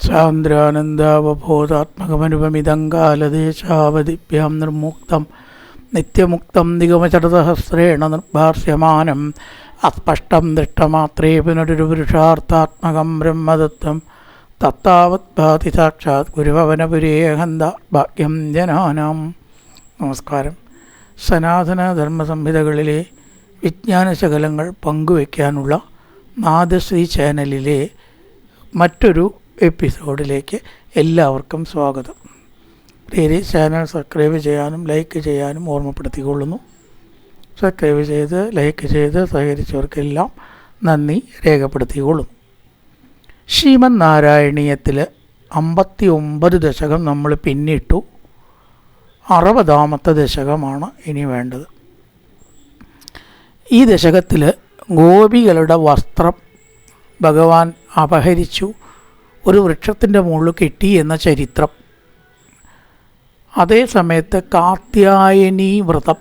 സാന്ദ്രാനന്ദാവബോധാത്മകമനുപമിതം കാലദേശാവധിഭ്യാം നിർമുക്തം നിത്യമുക്തം നിഗമചരസഹസ്രേണ നിർഭാസ്യമാനം അസ്പഷ്ടം ദൃഷ്ടമാത്രേ പുനരുപുരുഷാർത്ഥാത്മകം ബ്രഹ്മതത്വം തത്താവത് ഭാതി സാക്ഷാത് ഗുരുഭവനപുരേഹന്ത ഭാഗ്യം ജനാനാം. നമസ്കാരം. സനാതന ധർമ്മസംഹിതകളിലെ വിജ്ഞാനശകലങ്ങൾ പങ്കുവയ്ക്കാനുള്ള നാദശ്രീ ചാനലിലെ മറ്റൊരു എപ്പിസോഡിലേക്ക് എല്ലാവർക്കും സ്വാഗതം. പ്രിയരെ, ചാനൽ സബ്സ്ക്രൈബ് ചെയ്യാനും ലൈക്ക് ചെയ്യാനും ഓർമ്മപ്പെടുത്തിക്കൊള്ളുന്നു. സബ്സ്ക്രൈബ് ചെയ്ത് ലൈക്ക് ചെയ്ത് സഹകരിച്ചവർക്കെല്ലാം നന്ദി രേഖപ്പെടുത്തിക്കൊള്ളുന്നു. ശ്രീമദ് നാരായണീയത്തിൽ 59 ദശകം നമ്മൾ പിന്നിട്ടു. 60ാമത്തെ ദശകമാണ് ഇനി വേണ്ടത്. ഈ ദശകത്തിൽ ഗോപികളുടെ വസ്ത്രം ഭഗവാൻ അപഹരിച്ചു ഒരു വൃക്ഷത്തിൻ്റെ മുകളിൽ കെട്ടി എന്ന ചരിത്രം. അതേ സമയത്ത് കാത്യായനീ വ്രതം,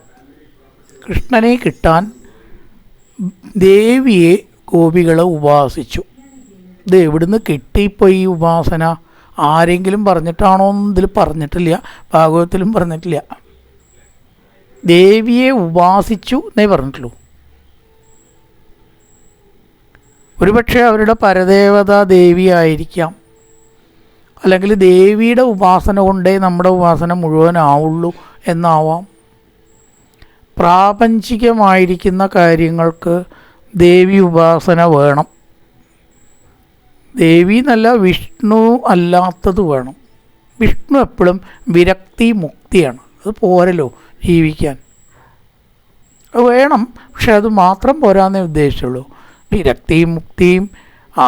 കൃഷ്ണനെ കിട്ടാൻ ദേവിയെ ഗോപികൾ ഉപാസിച്ചു. ഇത് എവിടുന്ന് കിട്ടിപ്പോയി ഈ ഉപാസന? ആരെങ്കിലും പറഞ്ഞിട്ടാണോ എന്ന് ഇതിൽ പറഞ്ഞിട്ടില്ല, ഭാഗവതത്തിലും പറഞ്ഞിട്ടില്ല. ദേവിയെ ഉപാസിച്ചു എന്നേ പറഞ്ഞിട്ടുള്ളൂ. ഒരുപക്ഷെ അവരുടെ പരദേവത ദേവിയായിരിക്കാം, അല്ലെങ്കിൽ ദേവിയുടെ ഉപാസന കൊണ്ടേ നമ്മുടെ ഉപാസന മുഴുവനാവുള്ളൂ എന്നാവാം. പ്രാപഞ്ചികമായിരിക്കുന്ന കാര്യങ്ങൾക്ക് ദേവി ഉപാസന വേണം. ദേവി എന്നല്ല, വിഷ്ണു അല്ലാത്തത് വേണം. വിഷ്ണു എപ്പോഴും വിരക്തി മുക്തിയാണ്. അത് പോരല്ലോ ജീവിക്കാൻ. അത് വേണം, പക്ഷെ അത് മാത്രം പോരാന്നേ ഉദ്ദേശിച്ചുള്ളൂ. വിരക്തിയും മുക്തിയും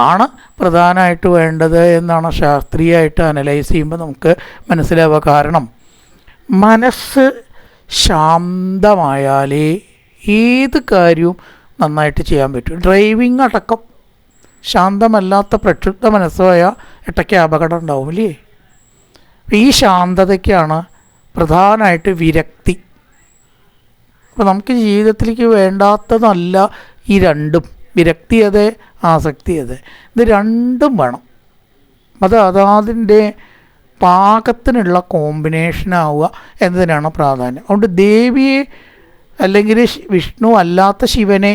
ആണ് പ്രധാനമായിട്ട് വേണ്ടത് എന്നാണ് ശാസ്ത്രീയമായിട്ട് അനലൈസ് ചെയ്യുമ്പോൾ നമുക്ക് മനസ്സിലാവുക. കാരണം മനസ്സ് ശാന്തമായാലേ ഏത് കാര്യവും നന്നായിട്ട് ചെയ്യാൻ പറ്റും. ഡ്രൈവിംഗ് അടക്കം ശാന്തമല്ലാത്ത പ്രക്ഷുബ്ധ മനസ്സായ ഇടയ്ക്ക് അപകടം ഉണ്ടാവും ഇല്ലേ? ഈ ശാന്തതയ്ക്കാണ് പ്രധാനമായിട്ട് വിരക്തി. അപ്പോൾ നമുക്ക് ജീവിതത്തിലേക്ക് വേണ്ടാത്തതല്ല ഈ രണ്ടും, വിരക്തി അതെ, ആസക്തി അതെ. ഇത് രണ്ടും വേണം. അത് അതാതിൻ്റെ പാകത്തിനുള്ള കോമ്പിനേഷനാവുക എന്നതിനാണ് പ്രാധാന്യം. അതുകൊണ്ട് ദേവിയെ അല്ലെങ്കിൽ വിഷ്ണു അല്ലാത്ത ശിവനെ,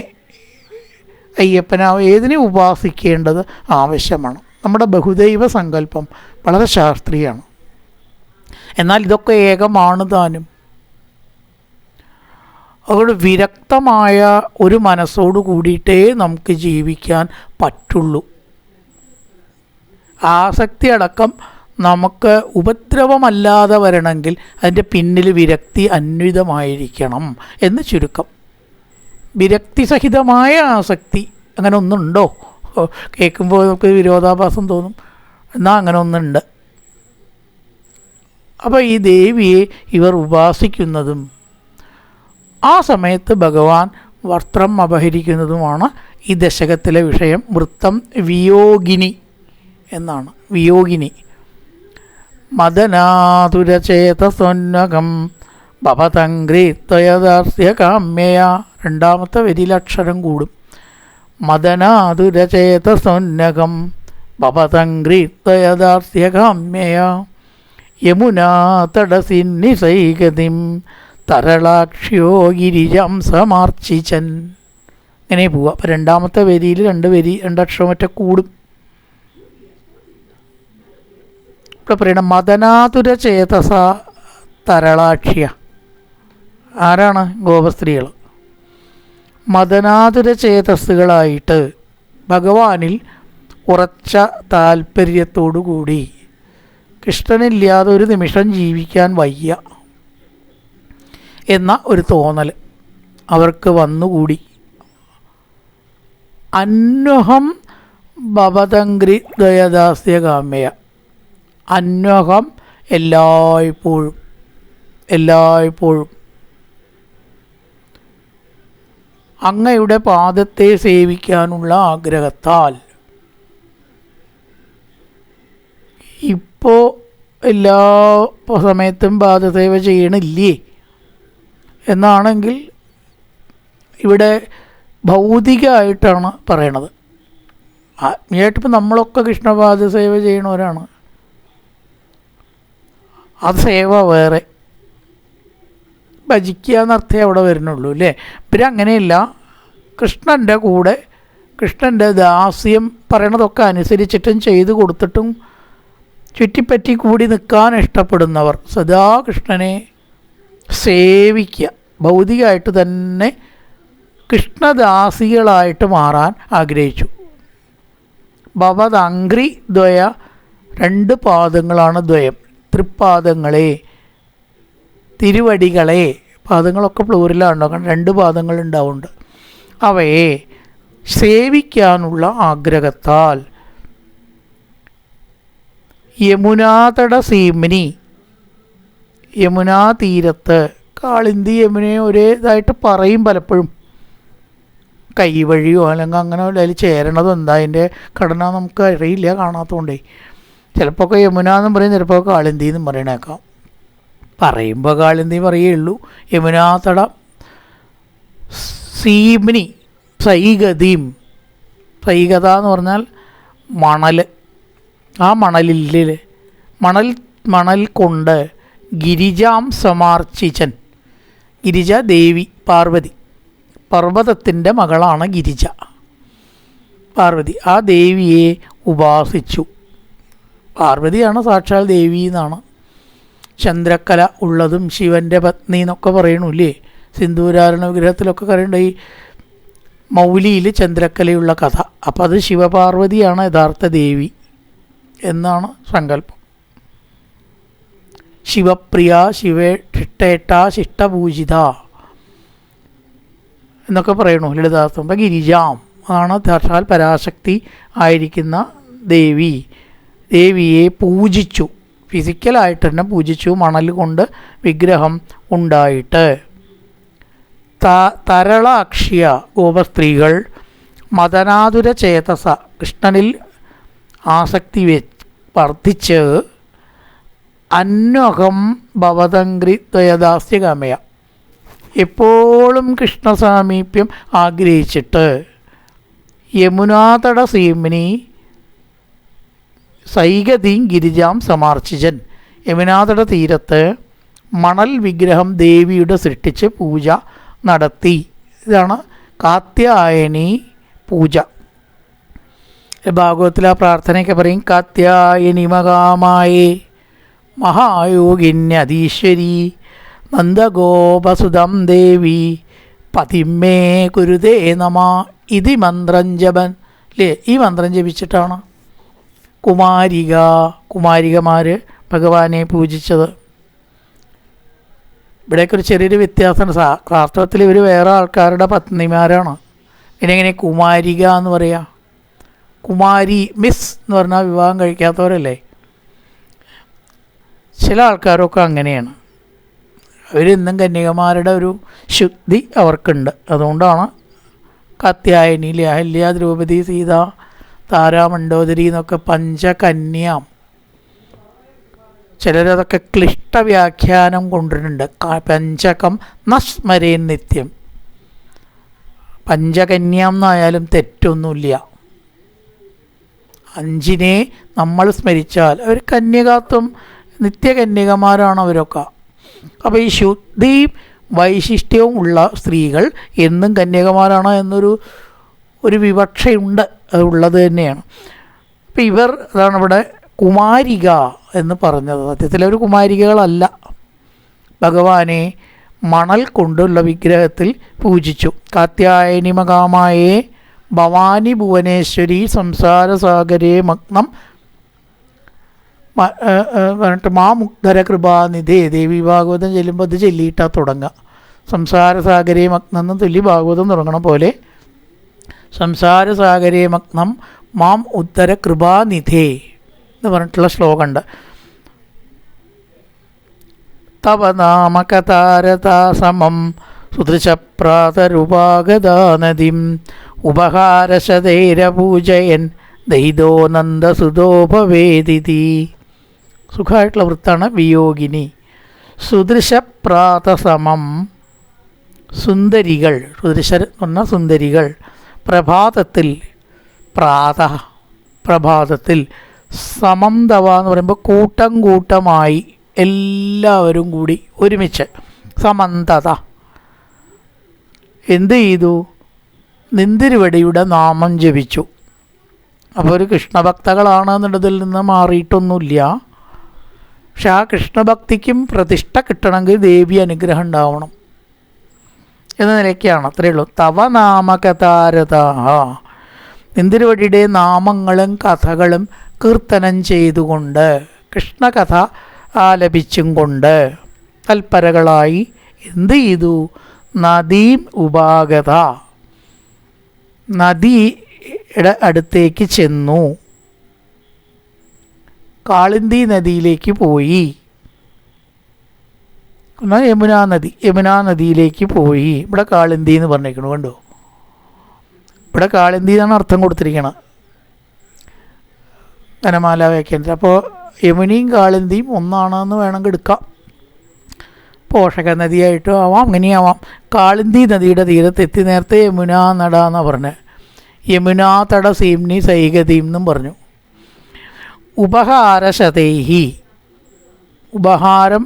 അയ്യപ്പനാവ, ഏതിനെ ഉപാസിക്കേണ്ടത് ആവശ്യമാണ്. നമ്മുടെ ബഹുദൈവ സങ്കല്പം വളരെ ശാസ്ത്രീയമാണ്. എന്നാൽ ഇതൊക്കെ ഏകമാണ് താനും. അതുകൊണ്ട് വിരക്തമായ ഒരു മനസ്സോട് കൂടിയിട്ടേ നമുക്ക് ജീവിക്കാൻ പറ്റുള്ളൂ. ആസക്തി അടക്കം നമുക്ക് ഉപദ്രവമല്ലാതെ വരണമെങ്കിൽ അതിൻ്റെ പിന്നിൽ വിരക്തി അന്വിതമായിരിക്കണം എന്ന് ചുരുക്കം. വിരക്തി സഹിതമായ ആസക്തി അങ്ങനെ ഒന്നുണ്ടോ? കേൾക്കുമ്പോൾ നമുക്ക് വിരോധാഭാസം തോന്നും. എന്നാൽ അങ്ങനെ ഒന്നുണ്ട്. അപ്പോൾ ഈ ദേവിയെ ഇവർ ഉപാസിക്കുന്നതും ആ സമയത്ത് ഭഗവാൻ വസ്ത്രം അപഹരിക്കുന്നതുമാണ് ഈ ദശകത്തിലെ വിഷയം. വൃത്തം വിയോഗിനി എന്നാണ്. വിയോഗിനി മദനാതുരചേതസോന്നകം ഭവതംഗ്രീത്വയദാസ്യ കാമ്യയ. 2ാമത്തെ വരിയിൽ അക്ഷരം കൂടും. മദനാതുരചേതസോന്നകം ഭവതംഗ്രീത്വയദാസ്യ കാമ്യയ യമുനാ തടസിന്നിസൈകതിം തരളാക്ഷ്യോ ഗിരിജം സമാർച്ചിച്ചൻ. ഇങ്ങനെ പോവുക. അപ്പോൾ 2ാമത്തെ വരിയിൽ 2 അക്ഷരം മറ്റേ കൂടും. ഇവിടെ പറയണം മദനാതുര ചേതസ തരളാക്ഷ്യ. ആരാണ്? ഗോപസ്ത്രീകൾ. മദനാതുര ചേതസ്സുകളായിട്ട് ഭഗവാനിൽ ഉറച്ച താല്പര്യത്തോടു കൂടി കൃഷ്ണനില്ലാതെ ഒരു നിമിഷം ജീവിക്കാൻ വയ്യ എന്ന ഒരു തോന്നൽ അവർക്ക് വന്നുകൂടി. അന്വഹം ഭവതംഗ്രി ദയദാസ്യ കാമ്യയ. അന്വഹം എല്ലായ്പ്പോഴും അങ്ങയുടെ പാദത്തെ സേവിക്കാനുള്ള ആഗ്രഹത്താൽ. ഇപ്പോൾ എല്ലാ സമയത്തും പാദസേവ ചെയ്യണില്ലേ എന്നാണെങ്കിൽ ഇവിടെ ഭൗതികമായിട്ടാണ് പറയണത്. ആത്മീയമായിട്ടിപ്പോൾ നമ്മളൊക്കെ കൃഷ്ണപാദ സേവ ചെയ്യണവരാണ്. അത് സേവ വേറെ, ഭജിക്കുക എന്നർത്ഥമേ അവിടെ വരുന്നുള്ളൂ അല്ലേ. പിന്നെ അങ്ങനെയല്ല, കൃഷ്ണൻ്റെ കൂടെ കൃഷ്ണൻ്റെ ദാസ്യം പറയണതൊക്കെ അനുസരിച്ചിട്ടും ചെയ്തു കൊടുത്തിട്ടും ചുറ്റിപ്പറ്റി കൂടി നിൽക്കാൻ ഇഷ്ടപ്പെടുന്നവർ സദാ കൃഷ്ണനെ സേവിക്കുക, ഭൗതികമായിട്ട് തന്നെ കൃഷ്ണദാസികളായിട്ട് മാറാൻ ആഗ്രഹിച്ചു. ഭവദംഘ്രി ദ്വയ, 2 പാദങ്ങളാണ് ദ്വയം, തൃപ്പാദങ്ങളെ, തിരുവടികളെ, പാദങ്ങളൊക്കെ പ്ലൂരലാണല്ലോ, കാരണം 2 പാദങ്ങൾ ഉണ്ടാവുന്നുണ്ട്. അവയെ സേവിക്കാനുള്ള ആഗ്രഹത്താൽ യമുനാതട സീമിനി, യമുനാ തീരത്ത്, കാളിന്തി യമുനയെ ഒരേതായിട്ട് പറയും പലപ്പോഴും, കൈവഴിയോ അല്ലെങ്കിൽ അങ്ങനെ അതിൽ ചേരണതോ എന്താ അതിൻ്റെ ഘടന നമുക്ക് അറിയില്ല, കാണാത്തതുകൊണ്ടേ. ചിലപ്പോൾ ഒക്കെ യമുന എന്നും പറയും, ചിലപ്പോൾ കാളിന്തി എന്നും പറയണേക്കാം. പറയുമ്പോൾ കാളിന്തി പറയുകയുള്ളൂ. യമുനാതട സീമിനി സൈഗതിയും, സൈഗത എന്ന് പറഞ്ഞാൽ മണൽ, ആ മണൽ കൊണ്ട് ഗിരിജാം സമാർച്ചിച്ചൻ, ഗിരിജ ദേവി പാർവതി, പർവ്വതത്തിൻ്റെ മകളാണ് ഗിരിജ പാർവതി. ആ ദേവിയെ ഉപാസിച്ചു. പാർവതിയാണ് സാക്ഷാൽ ദേവി എന്നാണ്. ചന്ദ്രക്കല ഉള്ളതും ശിവൻ്റെ പത്നി എന്നൊക്കെ പറയണില്ലേ, സിന്ദൂരാരണ വിഗ്രഹത്തിലൊക്കെ പറയണ്ട ഈ മൗലിയിൽ ചന്ദ്രക്കലയുള്ള കഥ. അപ്പം അത് ശിവപാർവതിയാണ് യഥാർത്ഥ ദേവി എന്നാണ് സങ്കല്പം. ശിവപ്രിയ, ശിഷ്ടേട്ട, ശിഷ്ടപൂജിത എന്നൊക്കെ പറയണു ലളിതാർത്ഥം. അപ്പം ഗിരിജാം ആണ് സാക്ഷാൽ പരാശക്തി ആയിരിക്കുന്ന ദേവി. ദേവിയെ പൂജിച്ചു, ഫിസിക്കലായിട്ട് തന്നെ പൂജിച്ചു, മണൽ കൊണ്ട് വിഗ്രഹം ഉണ്ടായിട്ട്. തരളാക്ഷ്യ ഗോപസ്ത്രീകൾ മദനാതുര ചേതസ, കൃഷ്ണനിൽ ആസക്തി വർദ്ധിച്ച് അന്വഹം ഭവതംഗ്രി ദ്വയദാസ്യകാമയ, എപ്പോഴും കൃഷ്ണസാമീപ്യം ആഗ്രഹിച്ചിട്ട് യമുനാതട സീമിനി സൈഗതീം ഗിരിജാം സമാർച്ചിജൻ, യമുനാതട തീരത്ത് മണൽ വിഗ്രഹം ദേവിയുടെ സൃഷ്ടിച്ച് പൂജ നടത്തി. ഇതാണ് കാത്യായനി പൂജ. ഭാഗവത്തിൽ ആ പ്രാർത്ഥനയൊക്കെ പറയും, കാത്യായനി മഹാമായേ മഹായോഗിന്യധീശ്വരി നന്ദഗോപസുതം ദേവി പതിമേ കുരുതേ നമ. ഇതി മന്ത്രം ജപൻ അല്ലേ, ഈ മന്ത്രം ജപിച്ചിട്ടാണ് കുമാരികമാർ ഭഗവാനെ പൂജിച്ചത്. ഇവിടേക്ക് ഒരു ചെറിയൊരു വ്യത്യാസമുണ്ട്. വാസ്തവത്തിൽ ഇവർ വേറെ ആൾക്കാരുടെ പത്നിമാരാണ്. ഇനിങ്ങനെ കുമാരിക എന്ന് പറയാം. കുമാരി മിസ് എന്ന് പറഞ്ഞാൽ വിവാഹം കഴിക്കാത്തവരല്ലേ. ചില ആൾക്കാരൊക്കെ അങ്ങനെയാണ്. അവരിന്നും കന്യകമാരുടെ ഒരു ശുദ്ധി അവർക്കുണ്ട്. അതുകൊണ്ടാണ് കാത്യായനി, അഹല്യ, ദ്രൗപദി, സീത, താര, മണ്ഡോദരി എന്നൊക്കെ പഞ്ചകന്യാം. ചിലരതൊക്കെ ക്ലിഷ്ട വ്യാഖ്യാനം കൊണ്ടിട്ടുണ്ട്. പഞ്ചകം നസ്മരേൻ നിത്യം, പഞ്ചകന്യാം എന്നായാലും തെറ്റൊന്നുമില്ല. 5 നമ്മൾ സ്മരിച്ചാൽ അവർ കന്യകാത്വം, നിത്യകന്യകമാരാണ് അവരൊക്കെ. അപ്പോൾ ഈ ശുദ്ധിയും വൈശിഷ്ട്യവും ഉള്ള സ്ത്രീകൾ എന്നും കന്യകമാരാണ് ഒരു വിവക്ഷയുണ്ട്. അത് ഉള്ളത് തന്നെയാണ്. അപ്പോൾ ഇവർ അതാണ് ഇവിടെ കുമാരിക എന്ന് പറഞ്ഞത്. സത്യത്തിൽ ഒരു കുമാരികകളല്ല. ഭഗവാനെ മണൽ കൊണ്ടുള്ള വിഗ്രഹത്തിൽ പൂജിച്ചു. കാത്യായനി മകാമായേ ഭവാനി ഭുവനേശ്വരി സംസാരസാഗരേ മഗ്നം പറഞ്ഞിട്ട് മാ മുഗ്ധര കൃപാനിധേ. ദേവി ഭാഗവതം ചെല്ലുമ്പോൾ അത് ചൊല്ലിയിട്ടാണ് തുടങ്ങുക. സംസാരസാഗരേ മഗ്നം എന്ന് ചൊല്ലി ഭാഗവതം തുടങ്ങണ പോലെ സംസാരസാഗരേ മഗ്നം മാം ഉദ്ധര കൃപാനിധേ എന്ന് പറഞ്ഞിട്ടുള്ള ശ്ലോകമുണ്ട്. തവ നാമകതാരതാസമം സുദൃശപ്രാതരുപാഗതാനദിം ഉപഹാരശതൈരപൂജയൻ ദൈതോ നന്ദസുതോപവേദിതി. സുഖമായിട്ടുള്ള വൃത്താണ് വിയോഗിനി. സുദൃശപ്രാതസമം, സുന്ദരികൾ, സുദൃശർ എന്ന് പറഞ്ഞാൽ സുന്ദരികൾ. പ്രഭാതത്തിൽ, പ്രഭാതത്തിൽ സമം തവ എന്ന് പറയുമ്പോൾ കൂട്ടം കൂട്ടമായി എല്ലാവരും കൂടി ഒരുമിച്ച് സമന്തത എന്ത് ചെയ്തു? നിന്തിരുവടിയുടെ നാമം ജപിച്ചു. അപ്പോൾ ഒരു കൃഷ്ണഭക്തകളാണെന്നുള്ളതിൽ നിന്ന് മാറിയിട്ടൊന്നുമില്ല. പക്ഷെ ആ കൃഷ്ണഭക്തിക്കും പ്രതിഷ്ഠ കിട്ടണമെങ്കിൽ ദേവി അനുഗ്രഹം ഉണ്ടാവണം എന്ന നിലയ്ക്കാണ്. അത്രയേ ഉള്ളൂ. തവ നാമകഥാരതാഹ, നിന്തിരുവടിയുടെ നാമങ്ങളും കഥകളും കീർത്തനം ചെയ്തുകൊണ്ട് കൃഷ്ണകഥ ആലപിച്ചും കൊണ്ട് തൽപരകളായി എന്ത് ചെയ്തു? നദീം ഉപാഗത, നദിയുടെ അടുത്തേക്ക് ചെന്നു. കാളിന്തി നദിയിലേക്ക് പോയി. എന്നാൽ യമുനാ നദിയിലേക്ക് പോയി. ഇവിടെ കാളിന്തി എന്ന് പറഞ്ഞേക്കണു, കണ്ടോ? ഇവിടെ കാളിന്തി എന്നാണ് അർത്ഥം കൊടുത്തിരിക്കണം വനമാല വ്യാഖ്യാനത്തിൽ. അപ്പോൾ യമുനയും കാളിന്തിയും ഒന്നാണെന്ന് വേണമെങ്കിൽ എടുക്കാം. പോഷക നദിയായിട്ടും ആവാം, അങ്ങനെയാവാം. കാളിന്തി നദിയുടെ തീരത്തെത്തി. നേരത്തെ യമുനാ നട എന്നാണ് പറഞ്ഞത്. യമുനാ തട സീംനി സൈഗതീം എന്നും പറഞ്ഞു. ഉപഹാരശതൈഹി, ഉപഹാരം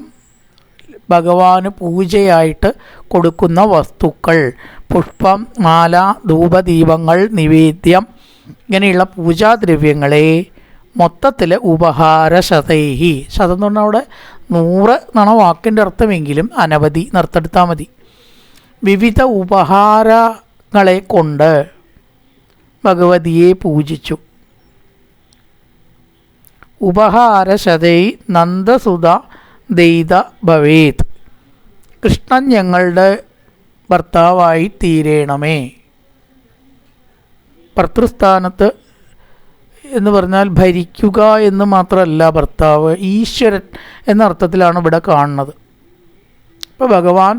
ഭഗവാന് പൂജയായിട്ട് കൊടുക്കുന്ന വസ്തുക്കൾ, പുഷ്പം, മാല, ധൂപദീപങ്ങൾ, നിവേദ്യം, ഇങ്ങനെയുള്ള പൂജാദ്രവ്യങ്ങളെ മൊത്തത്തിൽ ഉപഹാരശതൈഹി, ശതം എന്ന് പറഞ്ഞാൽ അവിടെ 100 എന്നാണ് വാക്കിൻ്റെ അർത്ഥമെങ്കിലും അനവധി നർത്തെടുത്താൽ മതി. വിവിധ ഉപഹാരങ്ങളെ കൊണ്ട് ഭഗവതിയെ പൂജിച്ചു. ഉപഹാരശതൈ നന്ദസുത ദൈത ഭവേത്, കൃഷ്ണൻ ഞങ്ങളുടെ ഭർത്താവായി തീരണമേ. ഭർത്തൃസ്ഥാനത്ത് എന്ന് പറഞ്ഞാൽ ഭരിക്കുക എന്ന് മാത്രമല്ല, ഭർത്താവ് ഈശ്വരൻ എന്ന അർത്ഥത്തിലാണ് ഇവിടെ കാണുന്നത്. അപ്പോൾ ഭഗവാൻ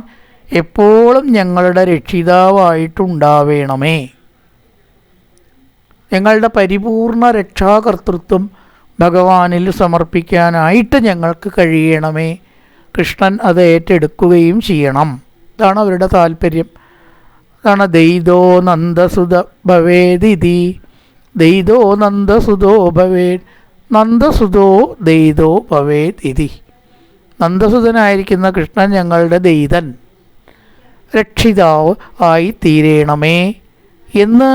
എപ്പോഴും ഞങ്ങളുടെ രക്ഷിതാവായിട്ടുണ്ടാവേണമേ. ഞങ്ങളുടെ പരിപൂർണ രക്ഷാകർത്തൃത്വം ഭഗവാനിൽ സമർപ്പിക്കാനായിട്ട് ഞങ്ങൾക്ക് കഴിയണമേ. കൃഷ്ണൻ അത് ഏറ്റെടുക്കുകയും ചെയ്യണം. ഇതാണ് അവരുടെ താല്പര്യം. അതാണ് ദൈതോ നന്ദസുത ഭവേദിതി, ദൈതോ നന്ദസുതോ ഭവേത്, നന്ദസുതോ ദൈതോ ഭവേത് ഇതി. നന്ദസുതനായിരിക്കുന്ന കൃഷ്ണൻ ഞങ്ങളുടെ ദൈതൻ, രക്ഷിതാവ് ആയി തീരണമേ എന്ന്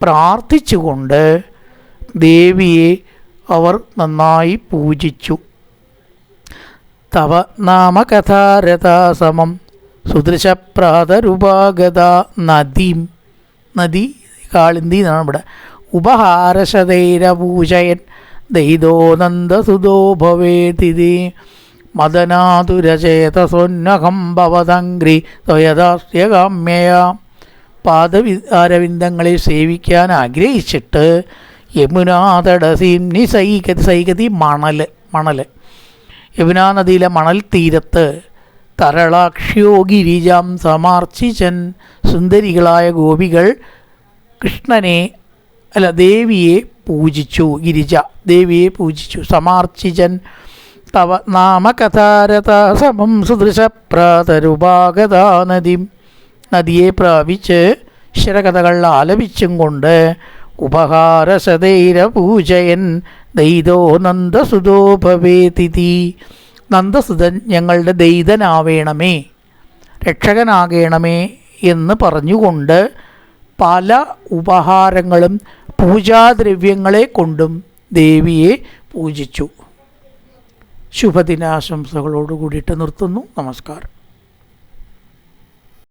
പ്രാർത്ഥിച്ചുകൊണ്ട് ദേവിയെ അവർ നന്നായി പൂജിച്ചു. തവ നാമകഥാരഥാസമം സുദൃശപ്രാതരുപാഗത നദീം, നദി കാളിന്തി എന്നാണ് ഇവിടെ. ഉപഹാരശതൈരപൂജയൻ ദൈതോ നന്ദസുതോ ഭവേതിതി മദനാതുരചേതസോന്നഹം ഭവതംഗ്രി ത്വയദാസ്യകാമ്യയ. പാദവിന്ദങ്ങളെ സേവിക്കാൻ ആഗ്രഹിച്ചിട്ട് യമുനാതടസീംനി സൈകതി മണൽ യമുനാ നദിയിലെ മണൽ തീരത്ത് തരളാക്ഷ്യോ ഗിരിജാം സമാർച്ചിച്ചൻ, സുന്ദരികളായ ഗോപികൾ ദേവിയെ പൂജിച്ചു. ഗിരിജ ദേവിയെ പൂജിച്ചു. സമാർച്ചിച്ചൻ തവ നാമകഥാരഥാസമം സുദൃശപ്രാതരുപാഗതാ നദീം, നദിയെ പ്രാപിച്ച് ശിരകഥകൾ ആലപിച്ചും കൊണ്ട് ഉപഹാരശതൈര പൂജയൻ ദൈതോ നന്ദസുതോ ഭവേതിതി, നന്ദസുതൻ ഞങ്ങളുടെ ദൈതനാവേണമേ, രക്ഷകനാകേണമേ എന്ന് പറഞ്ഞുകൊണ്ട് പല ഉപഹാരങ്ങളും പൂജാദ്രവ്യങ്ങളെ കൊണ്ടും ദേവിയെ പൂജിച്ചു. ശുഭദിനാശംസകളോട് കൂടിയിട്ട് നിർത്തുന്നു. നമസ്കാരം.